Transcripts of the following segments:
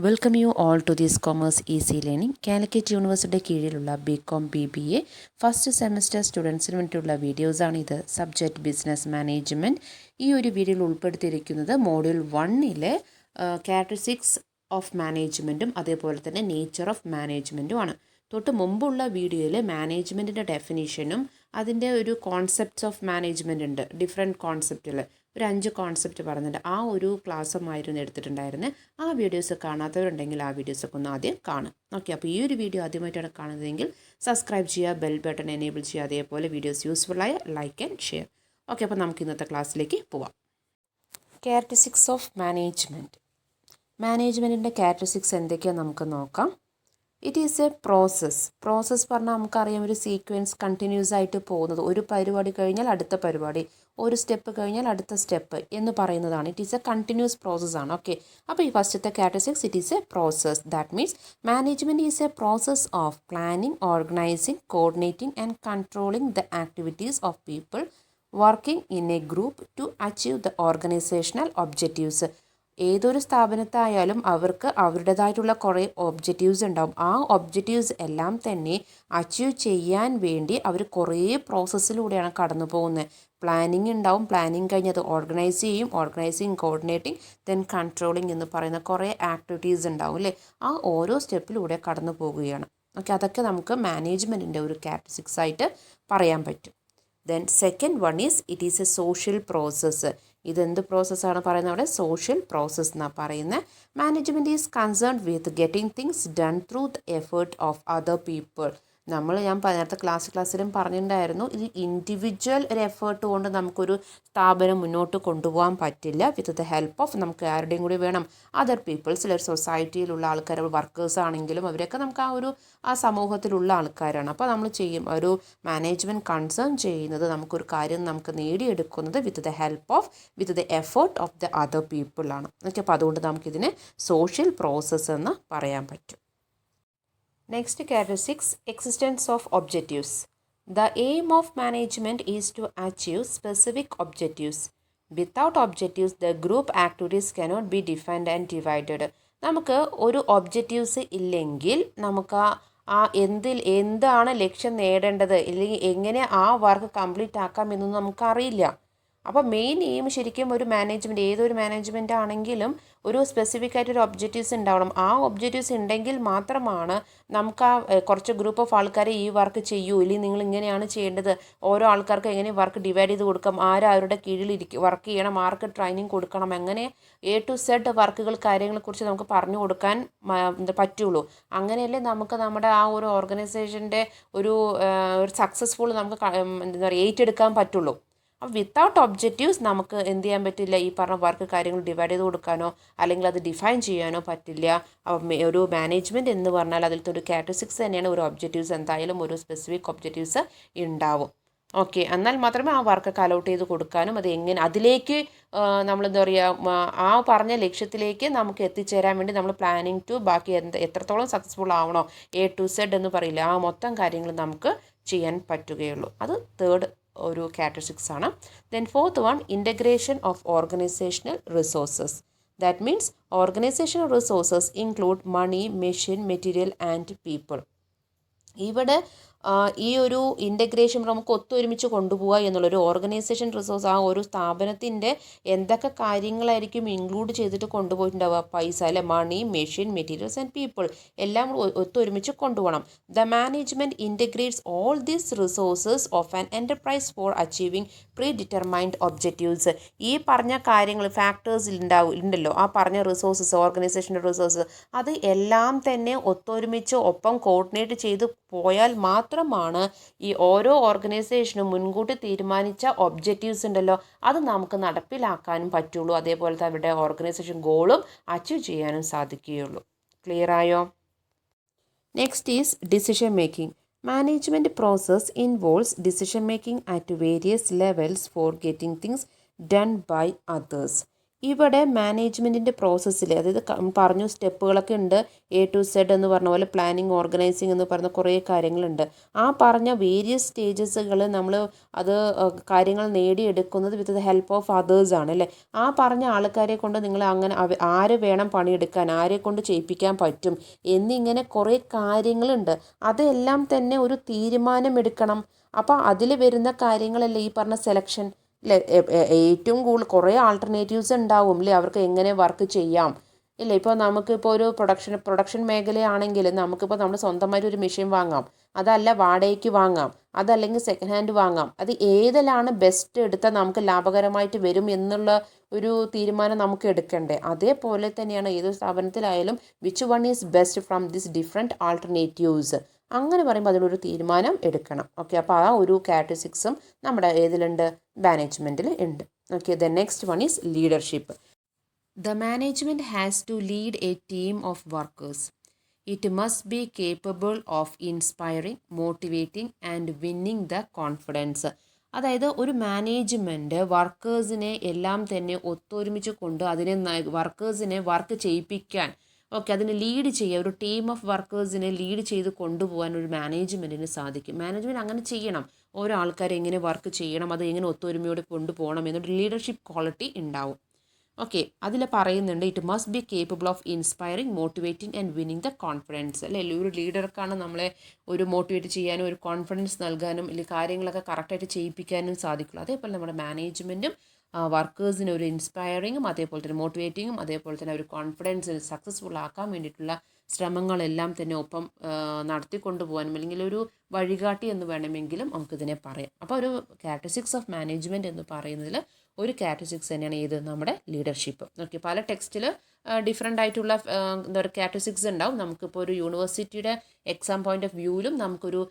Welcome you all to this commerce easy learning. Calicut യൂണിവേഴ്സിറ്റിയുടെ കീഴിലുള്ള BCom BBA first semester സ്റ്റുഡൻസിന് വേണ്ടിയിട്ടുള്ള വീഡിയോസാണ് ഇത്. Subject business management. ഈ ഒരു വീഡിയോയിൽ ഉൾപ്പെടുത്തിയിരിക്കുന്നത് മോഡ്യൂൾ 1-ലെ ക്യാരക്ടറിസ്റ്റിക്സ് ഓഫ് മാനേജ്മെൻറ്റും അതേപോലെ തന്നെ നേച്ചർ ഓഫ് മാനേജ്മെൻറ്റുമാണ്. തൊട്ട് മുമ്പുള്ള വീഡിയോയിൽ മാനേജ്മെൻറ്റിൻ്റെ ഡെഫിനിഷനും അതിൻ്റെ ഒരു കോൺസെപ്റ്റ്സ് ഓഫ് മാനേജ്മെൻറ്റ് ഉണ്ട്. ഡിഫറെൻറ്റ് കോൺസെപ്റ്റുകൾ ഒരു 5 കോൺസെപ്റ്റ് പറഞ്ഞിട്ടുണ്ട്. ആ ഒരു ക്ലാസ്സുമായിരുന്നു എടുത്തിട്ടുണ്ടായിരുന്നത്. ആ വീഡിയോസ് കാണാത്തവരുണ്ടെങ്കിൽ ആ വീഡിയോസൊക്കെ ഒന്ന് ആദ്യം കാണും. ഓക്കെ, അപ്പോൾ ഈ ഒരു വീഡിയോ ആദ്യമായിട്ടാണ് കാണുന്നതെങ്കിൽ സബ്സ്ക്രൈബ് ചെയ്യുക, ബെൽ ബട്ടൺ എനേബിൾ ചെയ്യുക, അതേപോലെ വീഡിയോസ് യൂസ്ഫുള്ളായ ലൈക്ക് ആൻഡ് ഷെയർ. ഓക്കെ, അപ്പോൾ നമുക്ക് ഇന്നത്തെ ക്ലാസ്സിലേക്ക് പോവാം. Characteristics of management. മാനേജ്മെൻറ്റിൻ്റെ ക്യാരക്ടറിസ്റ്റിക്സ് എന്തൊക്കെയാണ് നമുക്ക് നോക്കാം. ഇറ്റ് ഈസ് എ പ്രോസസ്സ് പറഞ്ഞാൽ നമുക്കറിയാം, ഒരു സീക്വൻസ് കണ്ടിന്യൂസ് ആയിട്ട് പോകുന്നത്. ഒരു പരിപാടി കഴിഞ്ഞാൽ അടുത്ത പരിപാടി, ഒരു സ്റ്റെപ്പ് കഴിഞ്ഞാൽ അടുത്ത സ്റ്റെപ്പ് എന്ന് പറയുന്നതാണ്. ഇറ്റ് ഈസ് എ കണ്ടിന്യൂസ് പ്രോസസ്സാണ്. ഓക്കെ, അപ്പോൾ ഈ ഫസ്റ്റത്തെ characteristics, it is a process. That means management is a process of planning, organising, coordinating and controlling the activities of people working in a group to achieve the organisational objectives. ഏതൊരു സ്ഥാപനത്തായാലും അവർക്ക് അവരുടേതായിട്ടുള്ള കുറേ objectives ഉണ്ടാവും. ആ objectives എല്ലാം തന്നെ achieve ചെയ്യാൻ വേണ്ടി അവർ കുറേ പ്രോസസ്സിലൂടെയാണ് കടന്നു പോകുന്നത്. പ്ലാനിങ് ഉണ്ടാവും, പ്ലാനിങ് കഴിഞ്ഞ് അത് ഓർഗനൈസ് ചെയ്യും, ഓർഗനൈസിങ്, കോർഡിനേറ്റിംഗ്, ദെൻ കൺട്രോളിങ് എന്ന് പറയുന്ന കുറേ ആക്ടിവിറ്റീസ് ഉണ്ടാവും അല്ലേ. ആ ഓരോ സ്റ്റെപ്പിലൂടെ കടന്നു പോകുകയാണ്. ഓക്കെ, അതൊക്കെ നമുക്ക് മാനേജ്മെൻറ്റിൻ്റെ ഒരു ക്യാരക്ടറിസ്റ്റിക്സ് ആയിട്ട് പറയാൻ പറ്റും. Then second one is it is A social process. ഇതെന്ത് പ്രോസസ്സാണ് പറയുന്നത് അവിടെ? സോഷ്യൽ പ്രോസസ്സ് എന്നാണ് പറയുന്നത്. Management is concerned with getting things done through the effort of other people. ഞാൻ നേരത്തെ ക്ലാസ്സിലും പറഞ്ഞിട്ടുണ്ടായിരുന്നു, ഇത് ഇൻഡിവിജ്വൽ ഒരു എഫേർട്ട് കൊണ്ട് നമുക്കൊരു സ്ഥാപനം മുന്നോട്ട് കൊണ്ടുപോകാൻ പറ്റില്ല. വിത്ത് ദ ഹെൽപ്പ് ഓഫ് നമുക്ക് ആരുടെയും കൂടി വേണം, അതർ പീപ്പിൾസ്, ഒരു സൊസൈറ്റിയിലുള്ള ആൾക്കാർ, വർക്കേഴ്സ് ആണെങ്കിലും അവരൊക്കെ നമുക്ക് ആ സമൂഹത്തിലുള്ള ആൾക്കാരാണ്. അപ്പോൾ നമ്മൾ ഒരു മാനേജ്മെൻറ്റ് കൺസേൺ ചെയ്യുന്നത് നമുക്കൊരു കാര്യം നമുക്ക് നേടിയെടുക്കുന്നത് with the effort of the other people ആണ്. ഓക്കെ, അപ്പോൾ അതുകൊണ്ട് നമുക്കിതിനെ സോഷ്യൽ പ്രോസസ്സ് എന്ന് പറയാൻ പറ്റും. Next characteristics, existence of objectives. The aim of management is to achieve specific objectives. Without objectives, the group activities cannot be defined and divided. നമുക്ക് ഒരു objectives ഇല്ലെങ്കിൽ നമുക്ക് എന്താണ് ലക്ഷ്യം നേടേണ്ടത്, അല്ലെങ്കിൽ എങ്ങനെ ആ വർക്ക് കംപ്ലീറ്റ് ആക്കാം എന്നൊന്നും നമുക്കറിയില്ല. അപ്പോൾ മെയിൻ എയിം ശരിക്കും ഒരു മാനേജ്മെൻറ്റ്, ഏതൊരു മാനേജ്മെൻറ്റ് ആണെങ്കിലും ഒരു സ്പെസിഫിക് ആയിട്ടൊരു ഒബ്ജക്റ്റീവ്സ് ഉണ്ടാവണം. ആ ഒബ്ജക്റ്റീവ്സ് ഉണ്ടെങ്കിൽ മാത്രമാണ് നമുക്ക് കുറച്ച് ഗ്രൂപ്പ് ഓഫ് ആൾക്കാരെ ഈ വർക്ക് ചെയ്യൂ, ഇല്ലെങ്കിൽ നിങ്ങൾ ഇങ്ങനെയാണ് ചെയ്യേണ്ടത്, ഓരോ ആൾക്കാർക്ക് എങ്ങനെ വർക്ക് ഡിവൈഡ് ചെയ്ത് കൊടുക്കാം, ആരുടെ കീഴിൽ വർക്ക് ചെയ്യണം, ആർക്ക് ട്രെയിനിങ് കൊടുക്കണം, അങ്ങനെ A to Z വർക്കുകൾ, കാര്യങ്ങളെക്കുറിച്ച് നമുക്ക് പറഞ്ഞു കൊടുക്കാൻ പറ്റുള്ളൂ. അങ്ങനെയല്ലേ നമുക്ക് നമ്മുടെ ആ ഒരു ഓർഗനൈസേഷൻ്റെ ഒരു സക്സസ്ഫുൾ നമുക്ക് എന്താ പറയുക ഏറ്റെടുക്കാൻ പറ്റുള്ളൂ. അപ്പോൾ വിത്തൗട്ട് ഒബ്ജക്റ്റീവ്സ് നമുക്ക് എന്ത് ചെയ്യാൻ പറ്റില്ല, ഈ പറഞ്ഞ വർക്ക് കാര്യങ്ങൾ ഡിവൈഡ് ചെയ്ത് കൊടുക്കാനോ അല്ലെങ്കിൽ അത് ഡിഫൈൻ ചെയ്യാനോ പറ്റില്ല. ഒരു മാനേജ്മെൻറ്റ് എന്ന് പറഞ്ഞാൽ അതിലത്തെ ഒരു ക്യാരക്ടറിസ്റ്റിക്സ് തന്നെയാണ് ഒരു ഒബ്ജക്റ്റീവ്സ്. എന്തായാലും ഒരു സ്പെസിഫിക് ഒബ്ജക്റ്റീവ്സ് ഉണ്ടാവും. ഓക്കെ, എന്നാൽ മാത്രമേ ആ വർക്കൊക്കെ അലോട്ട് ചെയ്ത് കൊടുക്കാനും അത് എങ്ങനെ അതിലേക്ക് നമ്മളെന്താ പറയുക, ആ പറഞ്ഞ ലക്ഷ്യത്തിലേക്ക് നമുക്ക് എത്തിച്ചേരാൻ വേണ്ടി നമ്മൾ പ്ലാനിങ് ടു ബാക്കി എത്രത്തോളം സക്സസ്ഫുൾ ആവണോ, A to Z എന്ന് പറയില്ല, ആ മൊത്തം കാര്യങ്ങൾ നമുക്ക് ചെയ്യാൻ പറ്റുകയുള്ളൂ. അത് തേർഡ് ഒരു ക്യാരക്ടറിസ്റ്റിക്സ് ആണ്. Then fourth one, integration of organisational resources. That means organisational resources include money, machine, material and people. ഇവിടെ ഈ ഒരു ഇൻ്റഗ്രേഷൻ നമുക്ക് ഒത്തൊരുമിച്ച് കൊണ്ടുപോകുക എന്നുള്ളൊരു ഓർഗനൈസേഷൻ റിസോഴ്സ്, ആ ഒരു സ്ഥാപനത്തിൻ്റെ എന്തൊക്കെ കാര്യങ്ങളായിരിക്കും ഇൻക്ലൂഡ് ചെയ്തിട്ട് കൊണ്ടുപോയിട്ടുണ്ടാവുക, പൈസ അല്ലെ, മണി, മെഷീൻ, മെറ്റീരിയൽസ് ആൻഡ് പീപ്പിൾ എല്ലാം ഒത്തൊരുമിച്ച് കൊണ്ടുപോകണം. The management integrates all these resources of an enterprise four achieving pre determined objectives. ഈ പറഞ്ഞ കാര്യങ്ങൾ ഫാക്ടേഴ്സ് ഉണ്ടല്ലോ, ആ പറഞ്ഞ റിസോഴ്സസ്, ഓർഗനൈസേഷൻ്റെ റിസോഴ്സസ്, അത് എല്ലാം തന്നെ ഒത്തൊരുമിച്ച് ഒപ്പം കോർഡിനേറ്റ് ചെയ്ത് പോയാൽ മാത്രമാണ് ഈ ഓരോ ഓർഗനൈസേഷനും മുൻകൂട്ടി തീരുമാനിച്ച ഒബ്ജക്റ്റീവ്സ് ഉണ്ടല്ലോ അത് നമുക്ക് നടപ്പിലാക്കാനും പറ്റുള്ളൂ. അതേപോലെ അവരുടെ ഓർഗനൈസേഷൻ ഗോളും അച്ചീവ് ചെയ്യാനും സാധിക്കുകയുള്ളൂ. ക്ലിയർ ആയോ? Next is decision making. Management process involves decision making at various levels for getting things done by others. ഇവിടെ മാനേജ്മെൻറ്റിൻ്റെ പ്രോസസ്സിൽ അതായത് പറഞ്ഞു സ്റ്റെപ്പുകളൊക്കെ ഉണ്ട്. A to Z എന്ന് പറഞ്ഞ പോലെ പ്ലാനിങ്, ഓർഗനൈസിങ് എന്ന് പറഞ്ഞ കുറേ കാര്യങ്ങളുണ്ട്. ആ പറഞ്ഞ വേരിയസ് സ്റ്റേജസുകൾ നമ്മൾ അത് കാര്യങ്ങൾ നേടിയെടുക്കുന്നത് with the help of others ആണ് അല്ലേ. ആ പറഞ്ഞ ആൾക്കാരെ കൊണ്ട് നിങ്ങൾ അങ്ങനെ ആര് വേണം പണിയെടുക്കാൻ, ആരെ കൊണ്ട് ചെയ്യിപ്പിക്കാൻ പറ്റും എന്നിങ്ങനെ കുറേ കാര്യങ്ങളുണ്ട്. അതെല്ലാം തന്നെ ഒരു തീരുമാനമെടുക്കണം. അപ്പോൾ അതിൽ വരുന്ന കാര്യങ്ങളല്ലേ ഈ പറഞ്ഞ സെലക്ഷൻ അല്ലേ. ഏറ്റവും കൂടുതൽ കുറേ ആൾട്ടർനേറ്റീവ്സ് ഉണ്ടാവും അല്ലേ അവർക്ക് എങ്ങനെ വർക്ക് ചെയ്യാം ഇല്ല. ഇപ്പോൾ നമുക്കിപ്പോൾ ഒരു പ്രൊഡക്ഷൻ മേഖലയാണെങ്കിൽ നമുക്കിപ്പോൾ നമ്മൾ സ്വന്തമായിട്ട് ഒരു മെഷീൻ വാങ്ങാം, അതല്ല വാടകയ്ക്ക് വാങ്ങാം, അതല്ലെങ്കിൽ സെക്കൻഡ് ഹാൻഡ് വാങ്ങാം. അത് ഏതിലാണ് ബെസ്റ്റ് എടുത്താൽ നമുക്ക് ലാഭകരമായിട്ട് വരും എന്നുള്ള ഒരു തീരുമാനം നമുക്ക് എടുക്കണ്ടേ. അതേപോലെ തന്നെയാണ് ഏതൊരു സ്ഥാപനത്തിലായാലും which one is best from this different alternatives അങ്ങനെ പറയുമ്പോൾ അതിലൊരു തീരുമാനം എടുക്കണം. ഓക്കെ, അപ്പോൾ ആ ഒരു കാറ്റഗറിക്സും നമ്മുടെ ഏതിലുണ്ട്, മാനേജ്മെൻറ്റിൽ ഉണ്ട്. Okay, the next one is leadership. The management has to lead a team of workers. It must be capable of inspiring, motivating and winning the confidence. അതായത് ഒരു മാനേജ്മെൻറ്റ് വർക്കേഴ്സിനെ എല്ലാം തന്നെ ഒത്തൊരുമിച്ച് കൊണ്ട് അതിനെ വർക്കേഴ്സിനെ വർക്ക് ചെയ്യിപ്പിക്കാൻ, ഓക്കെ, അതിനെ ലീഡ് ചെയ്യുക, ഒരു ടീം ഓഫ് വർക്കേഴ്സിനെ ലീഡ് ചെയ്ത് കൊണ്ടുപോകാൻ ഒരു മാനേജ്മെൻറ്റിന് സാധിക്കും. മാനേജ്മെൻറ്റ് അങ്ങനെ ചെയ്യണം. ഓരോ ആൾക്കാരെ എങ്ങനെ വർക്ക് ചെയ്യണം, അത് എങ്ങനെ ഒത്തൊരുമയോടെ കൊണ്ടുപോകണം എന്നൊരു ലീഡർഷിപ്പ് ക്വാളിറ്റി ഉണ്ടാവും. ഓക്കെ, അതിൽ പറയുന്നുണ്ട് it must be capable of inspiring, motivating and winning the confidence അല്ലേ. ഒരു ലീഡർക്കാണ് നമ്മളെ ഒരു മോട്ടിവേറ്റ് ചെയ്യാനും ഒരു കോൺഫിഡൻസ് നൽകാനും അല്ലെങ്കിൽ കാര്യങ്ങളൊക്കെ കറക്റ്റായിട്ട് ചെയ്യിപ്പിക്കാനും സാധിക്കുള്ളൂ. അതേപോലെ നമ്മുടെ മാനേജ്മെൻറ്റും വർക്കേഴ്സിന് ഒരു ഇൻസ്പയറിങ്ങും അതേപോലെ തന്നെ മോട്ടിവേറ്റിങ്ങും അതേപോലെ തന്നെ ഒരു കോൺഫിഡൻസ് സക്സസ്ഫുൾ ആക്കാൻ വേണ്ടിയിട്ടുള്ള ശ്രമങ്ങളെല്ലാം തന്നെ ഒപ്പം നടത്തിക്കൊണ്ടു പോകാനും അല്ലെങ്കിൽ ഒരു വഴികാട്ടി എന്ന് വേണമെങ്കിലും നമുക്കിതിനെ പറയാം. അപ്പോൾ ഒരു കാറ്റഗറിക്സ് ഓഫ് മാനേജ്മെൻറ്റ് എന്ന് പറയുന്നതിൽ ഒരു കാറ്റഗറിക്സ് തന്നെയാണ് ഏത്, നമ്മുടെ ലീഡർഷിപ്പ്. ഓക്കെ, പല ടെക്സ്റ്റിൽ ഡിഫറെൻ്റ് ആയിട്ടുള്ള എന്താ പറയുക കാറ്റഗറിക്സ് ഉണ്ടാവും. നമുക്കിപ്പോൾ ഒരു യൂണിവേഴ്സിറ്റിയുടെ എക്സാം പോയിന്റ് ഓഫ് വ്യൂവിലും നമുക്കൊരു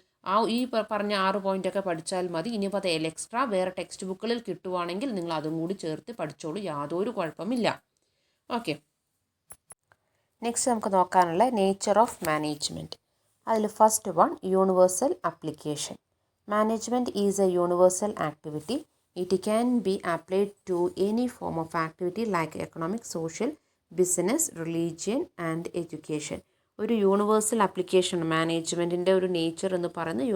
ഈ പറഞ്ഞ 6 പോയിൻ്റൊക്കെ പഠിച്ചാൽ മതി. ഇനിയിപ്പോൾ അത് എക്സ്ട്രാ വേറെ ടെക്സ്റ്റ് ബുക്കുകളിൽ കിട്ടുവാണെങ്കിൽ നിങ്ങൾ അതും കൂടി ചേർത്ത് പഠിച്ചോളൂ, യാതൊരു കുഴപ്പമില്ല. ഓക്കെ, നെക്സ്റ്റ് നമുക്ക് നോക്കാനുള്ള നേച്ചർ ഓഫ് മാനേജ്മെൻറ്റ്. അതിൽ first one universal application. Management is a universal activity. It can be applied to any form of activity like economic, social, business, religion and education. ഒരു യൂണിവേഴ്സൽ ആപ്ലിക്കേഷൻ മാനേജ്മെൻറ്റിൻ്റെ ഒരു nature എന്ന് പറയുന്നത്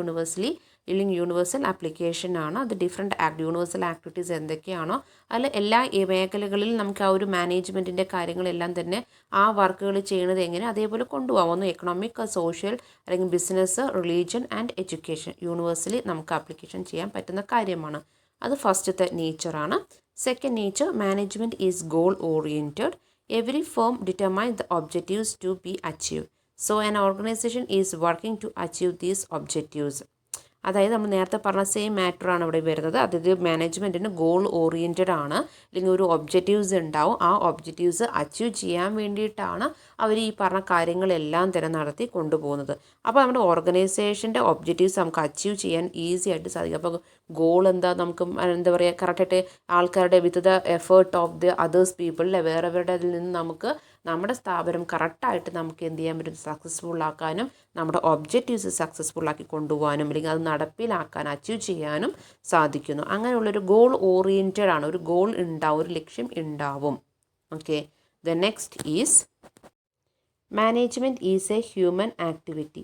universal application ആണ്. അത് different universal activities എന്തൊക്കെയാണോ അതിൽ എല്ലാ മേഖലകളിലും നമുക്ക് ആ ഒരു മാനേജ്മെൻറ്റിൻ്റെ കാര്യങ്ങളെല്ലാം തന്നെ ആ വർക്കുകൾ ചെയ്യുന്നത് എങ്ങനെ അതേപോലെ കൊണ്ടുപോകാം. ഒന്ന് എക്കണോമിക്, സോഷ്യൽ അല്ലെങ്കിൽ business, religion and education universally നമുക്ക് ആപ്ലിക്കേഷൻ ചെയ്യാൻ പറ്റുന്ന കാര്യമാണ്. അത് ഫസ്റ്റത്തെ നേച്ചറാണ്. Second nature, management is goal oriented. Every firm determines the objectives to be achieved. So an organization is working to achieve these objectives. അതായത് നമ്മൾ നേരത്തെ പറഞ്ഞ സെയിം മാറ്ററാണ് ഇവിടെ വരുന്നത്. അതായത് മാനേജ്മെൻറ്റിന് ഗോൾ ഓറിയൻറ്റഡ് ആണ്, അല്ലെങ്കിൽ ഒരു ഒബ്ജക്റ്റീവ്സ് ഉണ്ടാവും. ആ ഒബ്ജക്റ്റീവ്സ് അച്ചീവ് ചെയ്യാൻ വേണ്ടിയിട്ടാണ് അവർ ഈ പറഞ്ഞ കാര്യങ്ങളെല്ലാം തന്നെ നടത്തി കൊണ്ടുപോകുന്നത്. അപ്പോൾ നമ്മുടെ ഓർഗനൈസേഷൻ്റെ ഒബ്ജക്റ്റീവ്സ് നമുക്ക് അച്ചീവ് ചെയ്യാൻ ഈസി ആയിട്ട് സാധിക്കും. അപ്പോൾ ഗോൾ എന്താ, നമുക്ക് എന്താ പറയുക, കറക്റ്റായിട്ട് ആൾക്കാരുടെ with the effort of the others പീപ്പിളിലെ വേറെവരുടെ അതിൽ നിന്ന് നമുക്ക് നമ്മുടെ സ്ഥാപനം കറക്റ്റായിട്ട് നമുക്ക് എന്ത് ചെയ്യാൻ പറ്റും, സക്സസ്ഫുൾ ആക്കാനും നമ്മുടെ ഒബ്ജക്റ്റീവ്സ് സക്സസ്ഫുൾ ആക്കി കൊണ്ടുപോകാനും അല്ലെങ്കിൽ അത് നടപ്പിലാക്കാൻ അച്ചീവ് ചെയ്യാനും സാധിക്കുന്നു. അങ്ങനെയുള്ളൊരു ഗോൾ ഓറിയൻറ്റഡ് ആണ്. ഒരു ഗോൾ ഉണ്ടാവും, ഒരു ലക്ഷ്യം ഉണ്ടാവും. Okay, the next is management is a human activity.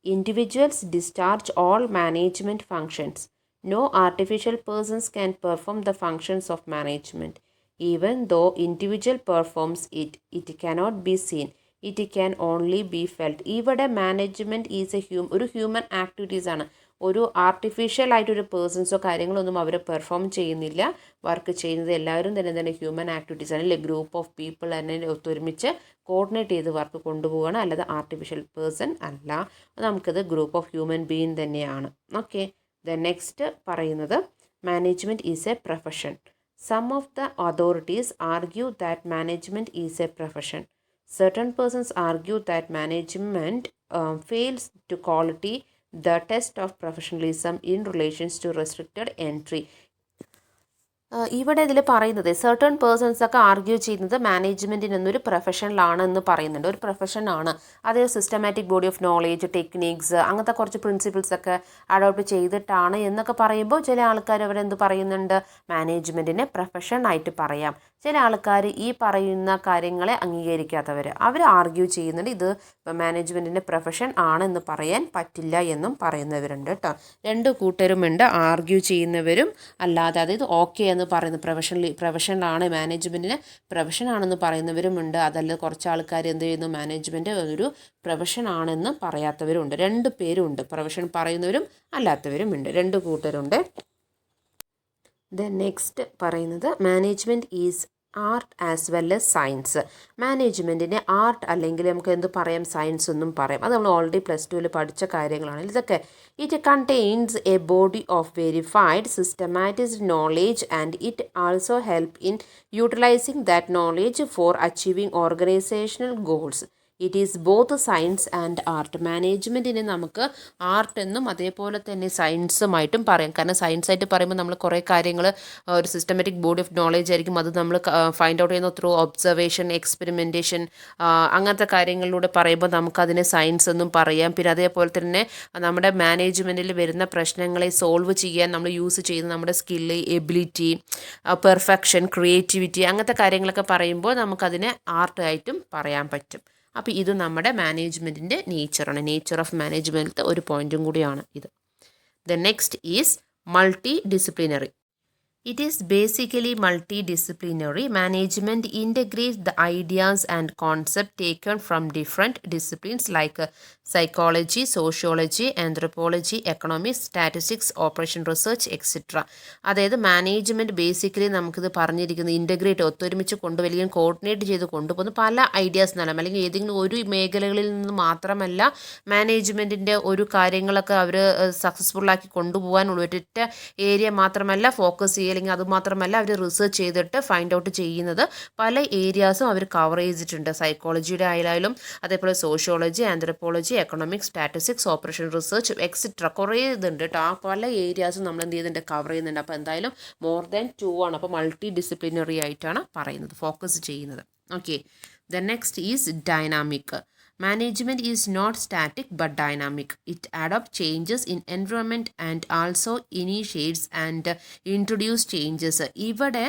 Individuals discharge all management functions. No artificial persons can perform the functions of management. Even though individual performs it, it cannot be seen. It can only be felt. ഇവിടെ management is ഒരു human activities ആണ്. ഒരു artificial ആയിട്ടൊരു പേഴ്സൺസോ കാര്യങ്ങളൊന്നും അവർ perform ചെയ്യുന്നില്ല. Work ചെയ്യുന്നത് എല്ലാവരും തന്നെ ഹ്യൂമൻ ആക്ടിവിറ്റീസ് ആണ്. അല്ലെ, ഗ്രൂപ്പ് ഓഫ് പീപ്പിൾ തന്നെ ഒത്തൊരുമിച്ച് കോർഡിനേറ്റ് ചെയ്ത് വർക്ക് കൊണ്ടുപോവുകയാണ്, അല്ലാതെ ആർട്ടിഫിഷ്യൽ പേഴ്സൺ അല്ല. നമുക്കത് ഗ്രൂപ്പ് ഓഫ് ഹ്യൂമൻ ബീയിങ് തന്നെയാണ്. ഓക്കെ, ദ നെക്സ്റ്റ് പറയുന്നത് management is a profession. Some of the authorities argue that management is a profession. Certain persons argue that management fails to quality the test of professionalism in relations to restricted entry. ഇവിടെ ഇതിൽ പറയുന്നത് certain persons ഒക്കെ argue ചെയ്യുന്നത് മാനേജ്മെൻറ്റിനൊന്നൊരു പ്രൊഫഷനിലാണെന്ന് പറയുന്നുണ്ട്. ഒരു പ്രൊഫഷനാണ്, അതേ systematic body of knowledge, techniques, അങ്ങനത്തെ കുറച്ച് പ്രിൻസിപ്പിൾസൊക്കെ അഡോപ്റ്റ് ചെയ്തിട്ടാണ് എന്നൊക്കെ പറയുമ്പോൾ ചില ആൾക്കാർ അവരെന്ത് പറയുന്നുണ്ട്, മാനേജ്മെൻറ്റിനെ പ്രൊഫഷനായിട്ട് പറയാം. ചില ആൾക്കാർ ഈ പറയുന്ന കാര്യങ്ങളെ അംഗീകരിക്കാത്തവർ അവർ ആർഗ്യൂ ചെയ്യുന്നുണ്ട് ഇത് മാനേജ്മെൻറ്റിൻ്റെ പ്രൊഫഷൻ ആണെന്ന് പറയാൻ പറ്റില്ല എന്നും പറയുന്നവരുണ്ട് കേട്ടോ. രണ്ട് കൂട്ടരുമുണ്ട്, ആർഗ്യൂ ചെയ്യുന്നവരും അല്ലാതെ, അതായത് ഓക്കെ എന്ന് പറയുന്ന പ്രൊഫഷനിലാണ് മാനേജ്മെൻറ്റിന് പ്രൊഫഷനാണെന്ന് പറയുന്നവരുമുണ്ട്. അതല്ല കുറച്ച് ആൾക്കാർ എന്ത് ചെയ്യുന്നു, മാനേജ്മെൻറ്റ് ഒരു പ്രൊഫഷൻ ആണെന്ന് പറയാത്തവരുണ്ട്. രണ്ട് പേരുണ്ട്, പ്രൊഫഷൻ പറയുന്നവരും അല്ലാത്തവരുമുണ്ട്, രണ്ട് കൂട്ടരുണ്ട്. നെക്സ്റ്റ് പറയുന്നത് management is art as well as science. മാനേജ്മെൻറ്റിനെ ആർട്ട് അല്ലെങ്കിൽ നമുക്ക് എന്ത് പറയാം, സയൻസ് എന്നും പറയാം. അത് നമ്മൾ ഓൾറെഡി +2 പഠിച്ച കാര്യങ്ങളാണ് ഇതൊക്കെ. It contains a body of verified systematised knowledge and it also help in utilising that knowledge for achieving organisational goals. It is both science and art. മാനേജ്മെൻറ്റിനെ നമുക്ക് ആർട്ട് എന്നും അതേപോലെ തന്നെ സയൻസുമായിട്ടും പറയാം. കാരണം സയൻസ് ആയിട്ട് പറയുമ്പോൾ നമ്മൾ കുറേ കാര്യങ്ങൾ ഒരു സിസ്റ്റമാറ്റിക് ബോഡി ഓഫ് നോളേജ് ആയിരിക്കും. അത് നമ്മൾ ഫൈൻഡ് ഔട്ട് ചെയ്യുന്ന ത്രൂ ഒബ്സർവേഷൻ, എക്സ്പെരിമെൻറ്റേഷൻ, അങ്ങനത്തെ കാര്യങ്ങളിലൂടെ പറയുമ്പോൾ നമുക്കതിനെ സയൻസ് എന്നും പറയാം. പിന്നെ അതേപോലെ തന്നെ നമ്മുടെ മാനേജ്മെൻറ്റിൽ വരുന്ന പ്രശ്നങ്ങളെ സോൾവ് ചെയ്യാൻ നമ്മൾ യൂസ് ചെയ്യുന്ന നമ്മുടെ സ്കില്ല്, എബിലിറ്റി, പെർഫെക്ഷൻ, ക്രിയേറ്റിവിറ്റി, അങ്ങനത്തെ കാര്യങ്ങളൊക്കെ പറയുമ്പോൾ നമുക്കതിനെ ആർട്ടായിട്ടും പറയാൻ പറ്റും. അപ്പോൾ ഇത് നമ്മുടെ മാനേജ്മെൻറ്റിൻ്റെ നേച്ചറാണ്. നേച്ചർ ഓഫ് മാനേജ്മെൻറ്റിലത്തെ ഒരു പോയിൻറ്റും കൂടിയാണ് ഇത്. Next is multi disciplinary. It is basically multidisciplinary. Management integrates the ideas and concepts taken from different disciplines like psychology, sociology, anthropology, economics, statistics, operation research, etc. അതായത് മാനേജ്മെൻറ്റ് ബേസിക്കലി നമുക്കിത് പറഞ്ഞിരിക്കുന്നത് integrate, ഒത്തൊരുമിച്ച് കൊണ്ടുവരികയും coordinate ചെയ്ത് കൊണ്ടുപോകുന്ന പല ideas നിന്നും അല്ലെങ്കിൽ ഏതെങ്കിലും ഒരു മേഖലകളിൽ നിന്ന് മാത്രമല്ല മാനേജ്മെൻറ്റിൻ്റെ ഒരു കാര്യങ്ങളൊക്കെ അവർ സക്സസ്ഫുള്ളാക്കി കൊണ്ടുപോകാൻ ഒരൊറ്റ ഏരിയ മാത്രമല്ല ഫോക്കസ് ചെയ്യുക, അല്ലെങ്കിൽ അതുമാത്രമല്ല അവർ റിസർച്ച് ചെയ്തിട്ട് ഫൈൻഡ് ഔട്ട് ചെയ്യുന്നത് പല ഏരിയാസും അവർ കവർ ചെയ്തിട്ടുണ്ട്. സൈക്കോളജിയുടെ ആയാലും അതേപോലെ sociology, anthropology, economics, statistics, operation research etcetera കുറേ ഇതുണ്ട് കേട്ടോ. ആ പല ഏരിയാസും നമ്മൾ എന്ത് ചെയ്യുന്നുണ്ട്, കവർ ചെയ്യുന്നുണ്ട്. അപ്പോൾ എന്തായാലും മോർ ദാൻ 2 ആണ്. അപ്പോൾ മൾട്ടി ഡിസിപ്ലിനറി ആയിട്ടാണ് പറയുന്നത്, ഫോക്കസ് ചെയ്യുന്നത്. Okay, next is dynamic. Management is not static but dynamic. It adopts changes in environment and also initiates and introduce changes. ഇവിടെ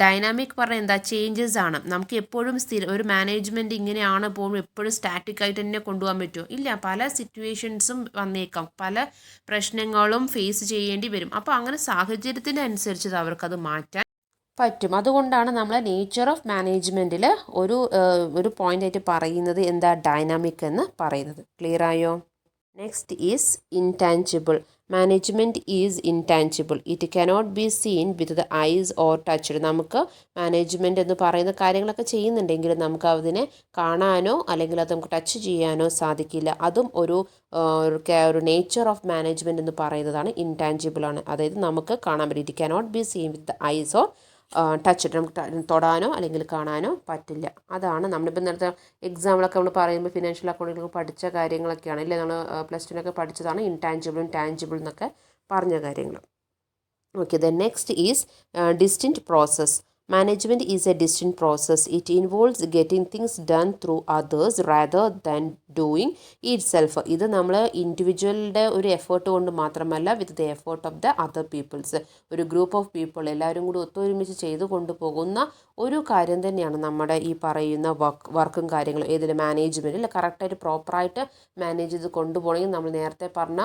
ഡൈനാമിക് പറഞ്ഞാൽ എന്താ, ചേഞ്ചസ് ആണ്. നമുക്ക് എപ്പോഴും ഒരു മാനേജ്മെൻറ്റ് ഇങ്ങനെയാണ് പോകും എപ്പോഴും സ്റ്റാറ്റിക് ആയിട്ട് തന്നെ കൊണ്ടുപോകാൻ പറ്റുമോ? ഇല്ല, പല സിറ്റുവേഷൻസും വന്നേക്കാം, പല പ്രശ്നങ്ങളും ഫേസ് ചെയ്യേണ്ടി വരും. അപ്പോൾ അങ്ങനെ സാഹചര്യത്തിൻ്റെ അനുസരിച്ച് അവർക്കത് മാറ്റാൻ പറ്റും. അതുകൊണ്ടാണ് നമ്മൾ നേച്ചർ ഓഫ് മാനേജ്മെൻറ്റിൽ ഒരു പോയിൻ്റായിട്ട് പറയുന്നത് എന്താ, ഡൈനാമിക് എന്ന് പറയുന്നത്. ക്ലിയർ ആയോ? Next is intangible. Management is intangible. It cannot be seen with the eyes or touched. നമുക്ക് മാനേജ്മെൻറ്റ് എന്ന് പറയുന്ന കാര്യങ്ങളൊക്കെ ചെയ്യുന്നുണ്ടെങ്കിലും നമുക്ക് അതിനെ കാണാനോ അല്ലെങ്കിൽ അത് നമുക്ക് ടച്ച് ചെയ്യാനോ സാധിക്കില്ല. അതും ഒരു നേച്ചർ ഓഫ് മാനേജ്മെൻറ്റ് എന്ന് പറയുന്നതാണ്, ഇൻടാഞ്ചിബിൾ ആണ്. അതായത് നമുക്ക് കാണാൻ പറ്റും. It cannot be seen with the eyes or touch, നമുക്ക് തൊടാനോ അല്ലെങ്കിൽ കാണാനോ പറ്റില്ല. അതാണ് നമ്മളിപ്പോൾ നേരത്തെ എക്സാമ്പിളൊക്കെ നമ്മൾ പറയുമ്പോൾ ഫിനാൻഷ്യൽ അക്കൗണ്ടിലൊക്കെ പഠിച്ച കാര്യങ്ങളൊക്കെയാണ് ഇല്ലേ, നമ്മൾ +2 പഠിച്ചതാണ് ഇൻടാഞ്ചിബിളും ടാഞ്ചിബിൾ എന്നൊക്കെ പറഞ്ഞ കാര്യങ്ങൾ. Okay, next is distinct process. Management is a distinct process. It involves getting things done through others rather than doing itself. ഇത് നമ്മൾ ഇൻഡിവിജ്വലിൻ്റെ ഒരു എഫേർട്ട് കൊണ്ട് മാത്രമല്ല, with the effort of the other peoples. ഒരു ഗ്രൂപ്പ് ഓഫ് പീപ്പിൾ എല്ലാവരും കൂടി ഒത്തൊരുമിച്ച് ചെയ്തു കൊണ്ടുപോകുന്ന ഒരു കാര്യം തന്നെയാണ് നമ്മുടെ ഈ പറയുന്ന വർക്കും കാര്യങ്ങളും. ഏതിൽ മാനേജ്മെൻറ്റിൽ കറക്റ്റായിട്ട് പ്രോപ്പറായിട്ട് മാനേജ് ചെയ്ത് കൊണ്ടുപോകണമെങ്കിൽ നമ്മൾ നേരത്തെ പറഞ്ഞ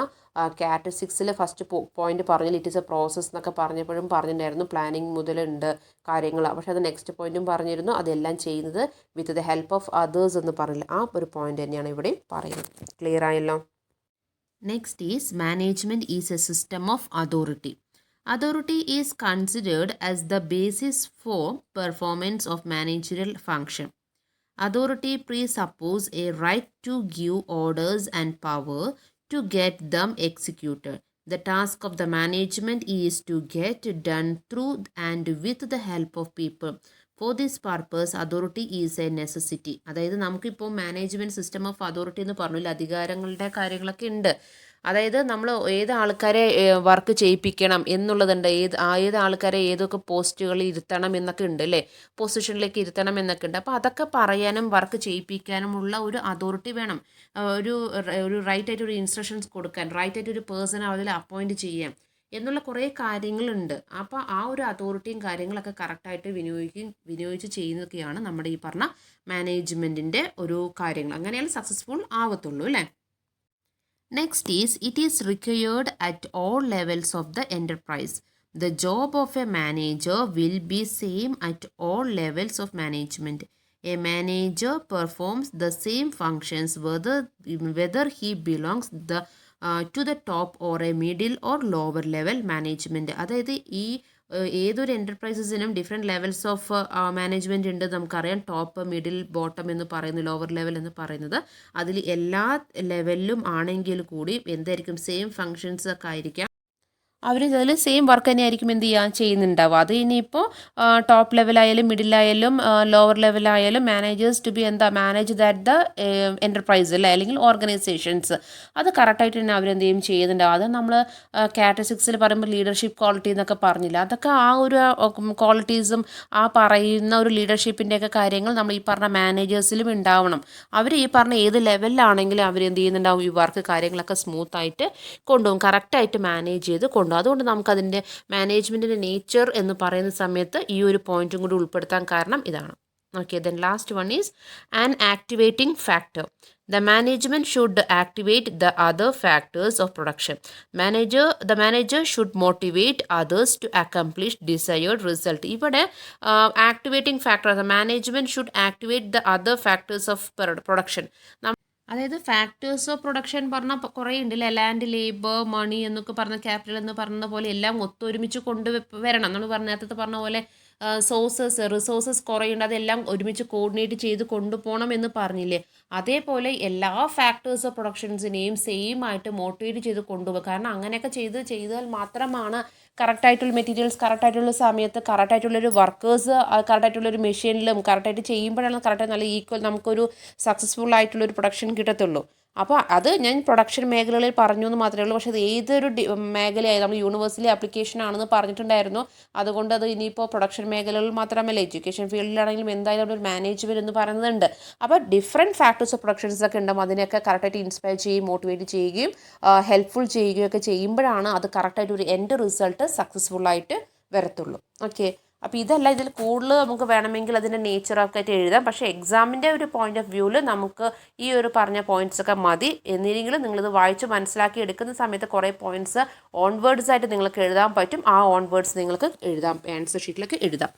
കാറ്റ് 6 ഫസ്റ്റ് പോയിന്റ് പറഞ്ഞാൽ ഇറ്റ് ഈസ് എ പ്രോസസ് എന്നൊക്കെ പറഞ്ഞപ്പോഴും പറഞ്ഞിട്ടുണ്ടായിരുന്നു. പ്ലാനിങ് മുതലുണ്ട് കാര്യങ്ങൾ. പക്ഷേ അത് നെക്സ്റ്റ് പോയിന്റും പറഞ്ഞിരുന്നു, അതെല്ലാം ചെയ്യുന്നത് വിത്ത് ദ ഹെൽപ്പ് ഓഫ് അതേഴ്സ് എന്ന് പറഞ്ഞില്ല. ആ ഒരു പോയിന്റ് തന്നെയാണ് ഇവിടെ പറയുന്നത്. ക്ലിയർ ആയല്ലോ? Next is management is A system of authority. Authority is considered as the basis for performance of managerial function. Authority presupposes a right to give orders and power to get them executed. The task of the management is to get done through and with the help of people. For this purpose, authority is a necessity. അതായത് നമുക്കിപ്പോൾ management system of authority എന്ന് പറഞ്ഞില്ല, അധികാരങ്ങളുടെ കാര്യങ്ങളൊക്കെ ഉണ്ട്. അതായത് നമ്മൾ ഏത് ആൾക്കാരെ വർക്ക് ചെയ്യിപ്പിക്കണം എന്നുള്ളതുണ്ട്, ഏത് ആൾക്കാരെ ഏതൊക്കെ പോസ്റ്റുകളിൽ ഇരുത്തണം എന്നൊക്കെ ഉണ്ട് അല്ലേ, പൊസിഷനിലേക്ക് ഇരുത്തണം എന്നൊക്കെ ഉണ്ട്. അപ്പോൾ അതൊക്കെ പറയാനും വർക്ക് ചെയ്യിപ്പിക്കാനുമുള്ള ഒരു അതോറിറ്റി വേണം. ഒരു റൈറ്റ് ആയിട്ട് ഒരു ഇൻസ്ട്രക്ഷൻസ് കൊടുക്കാൻ, റൈറ്റ് ആയിട്ട് ഒരു പേഴ്സണെ അതിൽ അപ്പോയിൻറ്റ് ചെയ്യാം. എന്നുള്ള കുറേ കാര്യങ്ങളുണ്ട്. അപ്പോൾ ആ ഒരു അതോറിറ്റിയും കാര്യങ്ങളൊക്കെ കറക്റ്റായിട്ട് വിനിയോഗിച്ച് ചെയ്യുന്നതൊക്കെയാണ് നമ്മുടെ ഈ പറഞ്ഞ മാനേജ്മെൻറ്റിൻ്റെ ഒരു കാര്യങ്ങൾ. അങ്ങനെയാണ് സക്സസ്ഫുൾ ആവത്തുള്ളൂ അല്ലേ. Next is it is required at all levels of the enterprise. The job of a manager will be same at all levels of management. A manager performs the same functions whether he belongs to the top or a middle or lower level management. അതായത് ഈ ഏതൊരു എൻ്റർപ്രൈസസിനും different levels of management ഉണ്ട്. നമുക്കറിയാം top, middle, bottom എന്ന് പറയുന്നു, lower level എന്ന് പറയുന്നത്. അതിൽ എല്ലാ ലെവലിലും ആണെങ്കിൽ കൂടി എന്തായിരിക്കും, സെയിം ഫങ്ഷൻസ് ഒക്കെ ആയിരിക്കാം. അവർ അതിൽ സെയിം വർക്ക് തന്നെയായിരിക്കും ചെയ്യുന്നുണ്ടാവുക. അത് ഇനിയിപ്പോൾ ടോപ്പ് ലെവലായാലും മിഡിലായാലും ലോവർ ലെവലായാലും managers to be manage that the enterprise അല്ലേ, അല്ലെങ്കിൽ ഓർഗനൈസേഷൻസ്. അത് കറക്റ്റായിട്ട് തന്നെ അവരെന്ത് ചെയ്യുന്നുണ്ടാവും. അത് നമ്മൾ കാറ്റഗറിസിൽ പറയുമ്പോൾ ലീഡർഷിപ്പ് ക്വാളിറ്റി എന്നൊക്കെ പറഞ്ഞില്ല, അതൊക്കെ ആ ഒരു ക്വാളിറ്റീസും ആ പറയുന്ന ഒരു ലീഡർഷിപ്പിൻ്റെയൊക്കെ കാര്യങ്ങൾ നമ്മൾ ഈ പറഞ്ഞ മാനേജേഴ്സിലും ഉണ്ടാവണം. അവർ ഈ പറഞ്ഞ ഏത് ലെവലിലാണെങ്കിലും അവരെന്ത് ചെയ്യുന്നുണ്ടാവും, ഈ വർക്ക് കാര്യങ്ങളൊക്കെ സ്മൂത്തായിട്ട് കൊണ്ടുപോകും, കറക്റ്റായിട്ട് മാനേജ് ചെയ്ത് കൊണ്ടുപോകും. അതുകൊണ്ട് നമുക്കതിൻ്റെ മാനേജ്മെൻറ്റിൻ്റെ നേച്ചർ എന്ന് പറയുന്ന സമയത്ത് ഈ ഒരു പോയിന്റും കൂടി ഉൾപ്പെടുത്താൻ കാരണം ഇതാണ്. Okay, then last one is an activating factor. The management should activate the other factors of production. The manager should motivate others to accomplish desired result. ഇവിടെ activating factor, the management should activate the other factors of production. അതായത് factors of production പറഞ്ഞാൽ കുറേ ഉണ്ടല്ലേ, land, labour, മണി എന്നൊക്കെ പറഞ്ഞ, capital എന്ന് പറഞ്ഞ പോലെ എല്ലാം ഒത്തൊരുമിച്ച് വരണം. നമ്മൾ നേരത്തെ പറഞ്ഞ പോലെ റിസോഴ്സസ് കുറേ ഉണ്ട്, അതെല്ലാം ഒരുമിച്ച് കോർഡിനേറ്റ് ചെയ്ത് കൊണ്ടുപോകണം എന്ന് പറഞ്ഞില്ലേ. അതേപോലെ എല്ലാ ഫാക്ടേഴ്സ് ഓഫ് പ്രൊഡക്ഷൻസിനെയും സെയിം ആയിട്ട് മോട്ടിവേറ്റ് ചെയ്ത് കൊണ്ടുപോകുക. കാരണം അങ്ങനെയൊക്കെ ചെയ്താൽ മാത്രമാണ് കറക്റ്റായിട്ടുള്ള മെറ്റീരിയൽസ് കറക്റ്റായിട്ടുള്ള സമയത്ത് കറക്റ്റായിട്ടുള്ളൊരു വർക്കേഴ്സ് കറക്റ്റായിട്ടുള്ളൊരു മെഷീനിലും കറക്റ്റായിട്ട് ചെയ്യുമ്പോഴാണ് കറക്റ്റായി നല്ല ഈക്വൽ നമുക്കൊരു സക്സസ്ഫുൾ ആയിട്ടുള്ളൊരു പ്രൊഡക്ഷൻ കിട്ടത്തുള്ളൂ. അപ്പോൾ അത് ഞാൻ പ്രൊഡക്ഷൻ മേഖലകളിൽ പറഞ്ഞു എന്ന് മാത്രമേ ഉള്ളൂ. പക്ഷേ അത് ഏതൊരു മേഖലയായി നമ്മൾ യൂണിവേഴ്സിറ്റി ആപ്ലിക്കേഷൻ ആണെന്ന് പറഞ്ഞിട്ടുണ്ടായിരുന്നു. അതുകൊണ്ട് അത് ഇനിയിപ്പോൾ പ്രൊഡക്ഷൻ മേഖലകളിൽ മാത്രമല്ല, എഡ്യൂക്കേഷൻ ഫീൽഡിലാണെങ്കിലും എന്തായാലും ഒരു മാനേജ്മെൻറ്റ് എന്ന് പറയുന്നുണ്ട്. അപ്പോൾ ഡിഫറെൻറ്റ് ഫാക്ടേഴ്സ് ഓഫ് പ്രൊഡക്ഷൻസ് ഒക്കെ ഉണ്ടാകും. അതിനെയൊക്കെ കറക്റ്റായിട്ട് ഇൻസ്പയർ ചെയ്യുകയും മോട്ടിവേറ്റ് ചെയ്യുകയും ഹെൽപ്ഫുൾ ചെയ്യുകയൊക്കെ ചെയ്യുമ്പോഴാണ് അത് കറക്റ്റായിട്ട് ഒരു എൻഡ് റിസൾട്ട് സക്സസ്ഫുള്ളായിട്ട് വരത്തുള്ളൂ. ഓക്കെ, അപ്പോൾ ഇതല്ല, ഇതിൽ കൂടുതൽ നമുക്ക് വേണമെങ്കിൽ അതിൻ്റെ നേച്ചറൊക്കെ ആയിട്ട് എഴുതാം. പക്ഷേ എക്സാമിൻ്റെ ഒരു പോയിന്റ് ഓഫ് വ്യൂവിൽ നമുക്ക് ഈ ഒരു പറഞ്ഞ പോയിൻറ്റ്സൊക്കെ മതി. എന്നില്ലെങ്കിലും നിങ്ങളിത് വായിച്ച് മനസ്സിലാക്കി എടുക്കുന്ന സമയത്ത് കുറേ പോയിൻറ്റ്സ് ഓൺവേർഡ്സ് ആയിട്ട് നിങ്ങൾക്ക് എഴുതാൻ പറ്റും. ആ ഓൺവേർഡ്സ് നിങ്ങൾക്ക് എഴുതാം, ആൻസർ ഷീറ്റിലൊക്കെ എഴുതാം.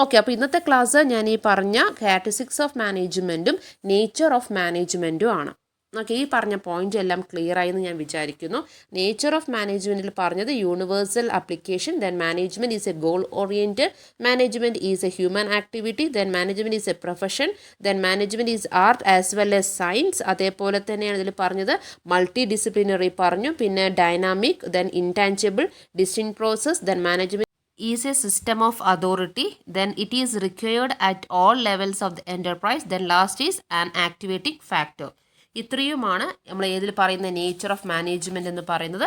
ഓക്കെ, അപ്പോൾ ഇന്നത്തെ ക്ലാസ് ഞാൻ ഈ പറഞ്ഞ കാറ്റഗറിസ് ഓഫ് മാനേജ്മെൻറ്റും നേച്ചർ ഓഫ് മാനേജ്മെൻറ്റും ആണ്. ഓക്കെ, ഈ പറഞ്ഞ പോയിന്റ് എല്ലാം ക്ലിയർ ആയെന്ന് ഞാൻ വിചാരിക്കുന്നു. നേച്ചർ ഓഫ് മാനേജ്മെൻറ്റിൽ പറഞ്ഞത് universal application, then management is a goal oriented, management is a human activity, then management is a profession, then management is art as well as science. അതേപോലെ തന്നെയാണ് ഇതിൽ പറഞ്ഞത് മൾട്ടി ഡിസിപ്ലിനറി പറഞ്ഞു, പിന്നെ dynamic, then intangible, distinct process, then management is a system of authority, then it is required at all levels of the enterprise, then last is an activating factor. ഇത്രയുമാണ് നമ്മൾ ഏതിൽ പറയുന്ന നേച്ചർ ഓഫ് മാനേജ്മെൻറ്റ് എന്ന് പറയുന്നത്.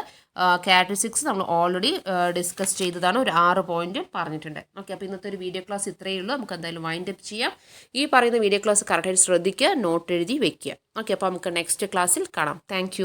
കാറ്റഗറിസിക്സ് നമ്മൾ already discuss ചെയ്തതാണ്, ഒരു 6 point പറഞ്ഞിട്ടുണ്ട്. ഓക്കെ, അപ്പോൾ ഇന്നത്തെ ഒരു വീഡിയോ ക്ലാസ് ഇത്രയേ ഉള്ളൂ. നമുക്ക് എന്തായാലും വൈൻഡ് അപ്പ് ചെയ്യാം. ഈ പറയുന്ന വീഡിയോ ക്ലാസ് കറക്റ്റായിട്ട് ശ്രദ്ധിക്കുക, നോട്ട് എഴുതി വെക്കുക. ഓക്കെ, അപ്പോൾ നമുക്ക് നെക്സ്റ്റ് ക്ലാസ്സിൽ കാണാം. താങ്ക്